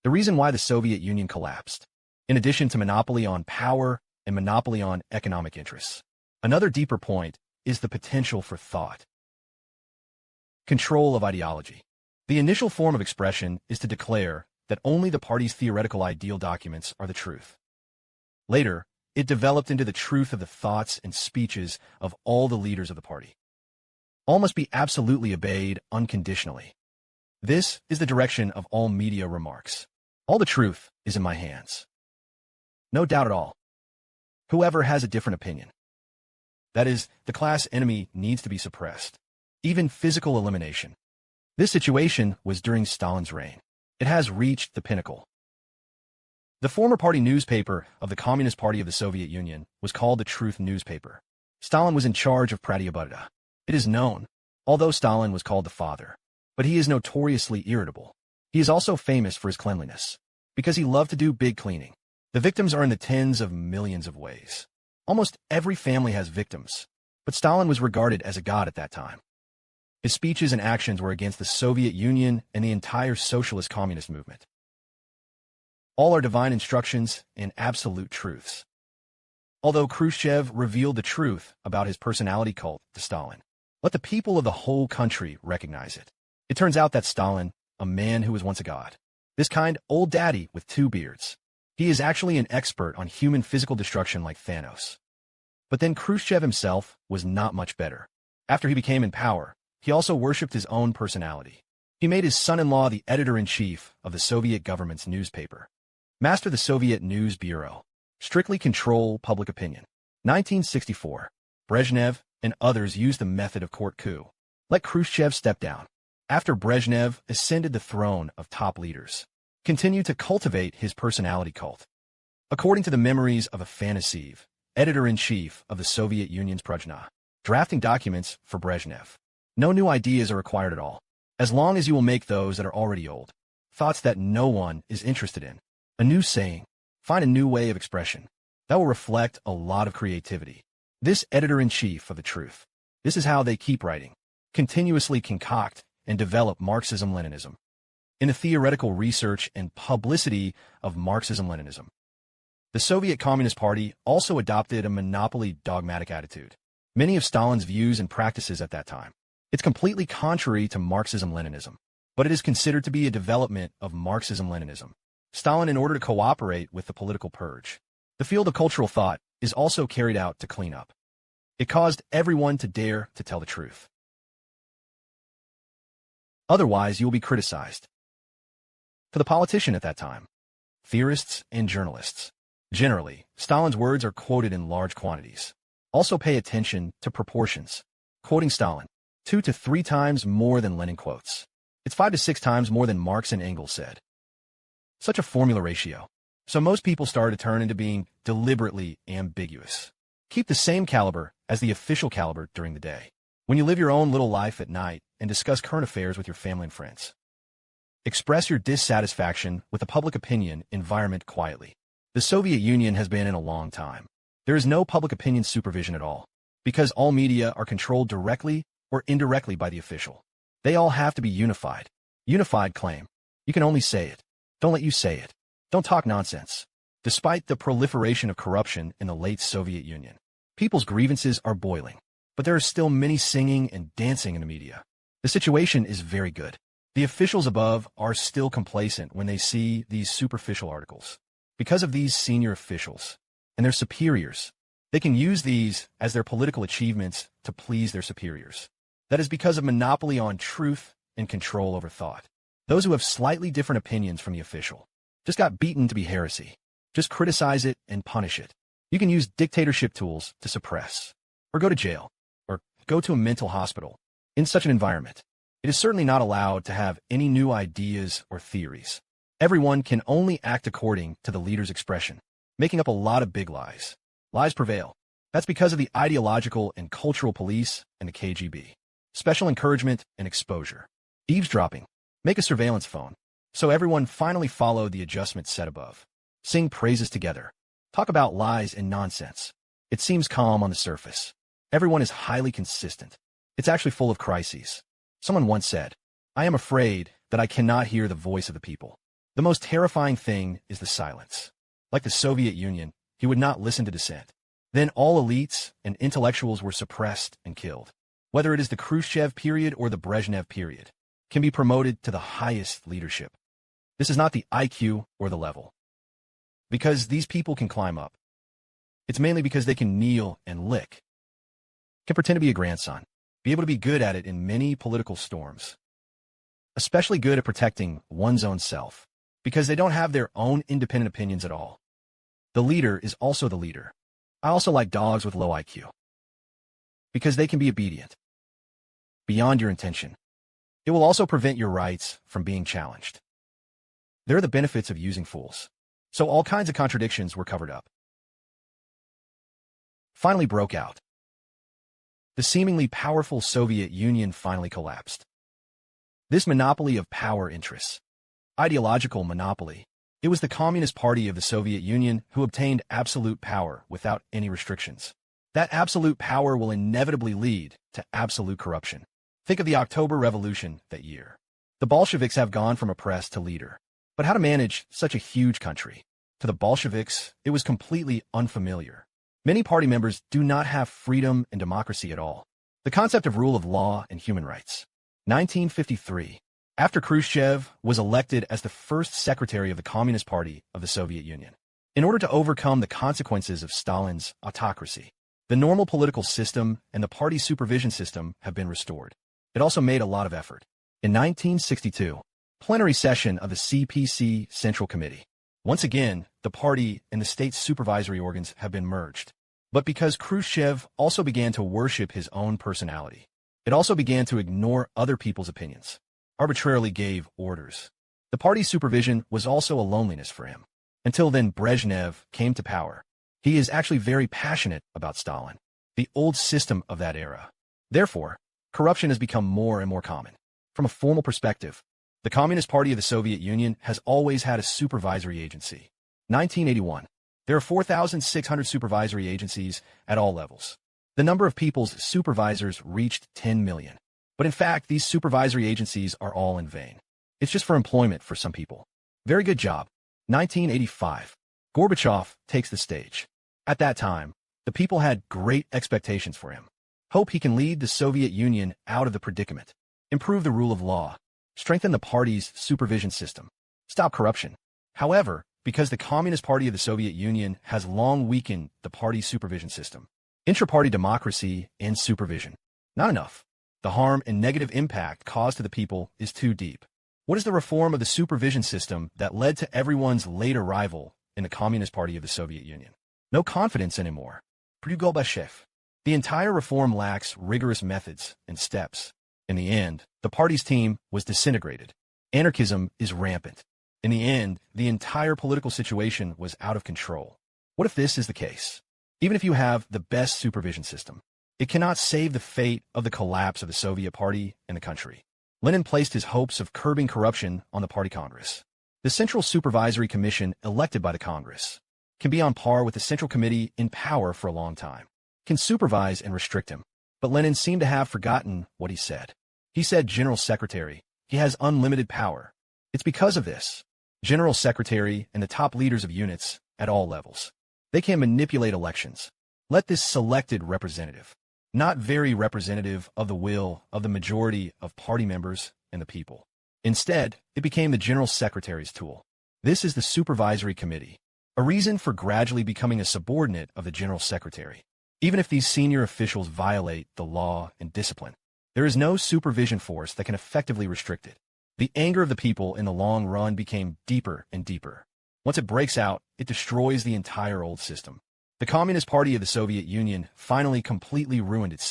The reason why the Soviet Union collapsed, in addition to monopoly on power and monopoly on economic interests. Another deeper point is the potential for thought. Control of ideology. The initial form of expression is to declare that only the party's theoretical ideal documents are the truth. Later, it developed into the truth of the thoughts and speeches of all the leaders of the party. All must be absolutely obeyed unconditionally. This is the direction of all media remarks. All the truth is in my hands. No doubt at all. Whoever has a different opinion, that is, the class enemy, needs to be suppressed. Even physical elimination. This situation was during Stalin's reign. It has reached the pinnacle. The former party newspaper of the Communist Party of the Soviet Union was called the Truth newspaper. Stalin was in charge of Pravda. It is known, although Stalin was called the father, but he is notoriously irritable. He is also famous for his cleanliness, because he loved to do big cleaning. The victims are in the tens of millions of ways. Almost every family has victims, but Stalin was regarded as a god at that time. His speeches and actions were against the Soviet Union and the entire socialist communist movement. All are divine instructions and absolute truths. Although Khrushchev revealed the truth about his personality cult to Stalin, let the people of the whole country recognize it. It turns out that Stalin, a man who was once a god, this kind old daddy with two beards, he is actually an expert on human physical destruction like Thanos. But then Khrushchev himself was not much better. After he became in power, he also worshipped his own personality. He made his son-in-law the editor-in-chief of the Soviet government's newspaper. Master the Soviet News Bureau. Strictly control public opinion. 1964. Brezhnev and others used the method of court coup. Let Khrushchev step down. After Brezhnev ascended the throne of top leaders, continued to cultivate his personality cult. According to the memories of a Afanasyev, editor-in-chief of the Soviet Union's Pravda, drafting documents for Brezhnev. No new ideas are required at all, as long as you will make those that are already old, thoughts that no one is interested in. A new saying, find a new way of expression. That will reflect a lot of creativity. This editor-in-chief of the truth. This is how they keep writing. Continuously concoct and develop Marxism-Leninism. In the theoretical research and publicity of Marxism-Leninism. The Soviet Communist Party also adopted a monopoly dogmatic attitude. Many of Stalin's views and practices at that time. It's completely contrary to Marxism-Leninism, but it is considered to be a development of Marxism-Leninism. Stalin, in order to cooperate with the political purge, the field of cultural thought is also carried out to clean up. It caused everyone to dare to tell the truth. Otherwise, you will be criticized. For the politician at that time, theorists and journalists, generally, Stalin's words are quoted in large quantities. Also pay attention to proportions. Quoting Stalin, 2 to 3 times more than Lenin quotes. It's 5 to 6 times more than Marx and Engels said. Such a formula ratio. So most people started to turn into being deliberately ambiguous. Keep the same caliber as the official caliber during the day. When you live your own little life at night and discuss current affairs with your family and friends. Express your dissatisfaction with the public opinion environment quietly. The Soviet Union has been in a long time. There is no public opinion supervision at all, because all media are controlled directly or indirectly by the official. They all have to be unified. Unified claim. You can only say it. Don't let you say it. Don't talk nonsense. Despite the proliferation of corruption in the late Soviet Union, people's grievances are boiling, but there are still many singing and dancing in the media. The situation is very good. The officials above are still complacent when they see these superficial articles. Because of these senior officials and their superiors, they can use these as their political achievements to please their superiors. That is because of monopoly on truth and control over thought. Those who have slightly different opinions from the official just got beaten to be heresy. Just criticize it and punish it. You can use dictatorship tools to suppress, or go to jail, or go to a mental hospital. In such an environment, it is certainly not allowed to have any new ideas or theories. Everyone can only act according to the leader's expression, making up a lot of big lies. Lies prevail. That's because of the ideological and cultural police and the KGB. Special encouragement and exposure. Eavesdropping. Make a surveillance phone. So everyone finally followed the adjustments set above. Sing praises together. Talk about lies and nonsense. It seems calm on the surface. Everyone is highly consistent. It's actually full of crises. Someone once said, I am afraid that I cannot hear the voice of the people. The most terrifying thing is the silence. Like the Soviet Union, he would not listen to dissent. Then all elites and intellectuals were suppressed and killed. Whether it is the Khrushchev period or the Brezhnev period, can be promoted to the highest leadership. This is not the IQ or the level. Because these people can climb up. It's mainly because they can kneel and lick. Can pretend to be a grandson. Be able to be good at it in many political storms. Especially good at protecting one's own self. Because they don't have their own independent opinions at all. The leader is also the leader. I also like dogs with low IQ. Because they can be obedient. Beyond your intention. It will also prevent your rights from being challenged. There are the benefits of using fools. So all kinds of contradictions were covered up. Finally broke out. The seemingly powerful Soviet Union finally collapsed. This monopoly of power interests. Ideological monopoly. It was the Communist Party of the Soviet Union who obtained absolute power without any restrictions. That absolute power will inevitably lead to absolute corruption. Think of the October Revolution that year. The Bolsheviks have gone from oppressed to leader. But how to manage such a huge country? To the Bolsheviks, it was completely unfamiliar. Many party members do not have freedom and democracy at all. The concept of rule of law and human rights. 1953. After Khrushchev was elected as the first secretary of the Communist Party of the Soviet Union. In order to overcome the consequences of Stalin's autocracy, the normal political system and the party supervision system have been restored. It also made a lot of effort. In 1962, plenary session of the CPC Central Committee. Once again, the party and the state supervisory organs have been merged. But because Khrushchev also began to worship his own personality, it also began to ignore other people's opinions. Arbitrarily gave orders. The party's supervision was also a loneliness for him. Until then, Brezhnev came to power. He is actually very passionate about Stalin, the old system of that era. Therefore, corruption has become more and more common. From a formal perspective, the Communist Party of the Soviet Union has always had a supervisory agency. 1981. There are 4,600 supervisory agencies at all levels. The number of people's supervisors reached 10 million. But in fact, these supervisory agencies are all in vain. It's just for employment for some people. Very good job. 1985. Gorbachev takes the stage. At that time, the people had great expectations for him. Hope he can lead the Soviet Union out of the predicament. Improve the rule of law. Strengthen the party's supervision system. Stop corruption. However, because the Communist Party of the Soviet Union has long weakened the party's supervision system. Intra-party democracy and supervision. Not enough. The harm and negative impact caused to the people is too deep. What is the reform of the supervision system that led to everyone's late arrival in the Communist Party of the Soviet Union? No confidence anymore. Gorbachev. The entire reform lacks rigorous methods and steps. In the end, the party's team was disintegrated. Anarchism is rampant. In the end, the entire political situation was out of control. What if this is the case? Even if you have the best supervision system, it cannot save the fate of the collapse of the Soviet Party and the country. Lenin placed his hopes of curbing corruption on the Party Congress. The Central Supervisory Commission elected by the Congress can be on par with the Central Committee in power for a long time, can supervise and restrict him. But Lenin seemed to have forgotten what he said. He said General Secretary. He has unlimited power. It's because of this. General Secretary and the top leaders of units at all levels. They can manipulate elections. Let this selected representative, not very representative of the will of the majority of party members and the people. Instead, it became the General Secretary's tool. This is the Supervisory Committee, a reason for gradually becoming a subordinate of the General Secretary. Even if these senior officials violate the law and discipline, there is no supervision force that can effectively restrict it. The anger of the people in the long run became deeper and deeper. Once it breaks out, it destroys the entire old system. The Communist Party of the Soviet Union finally completely ruined itself.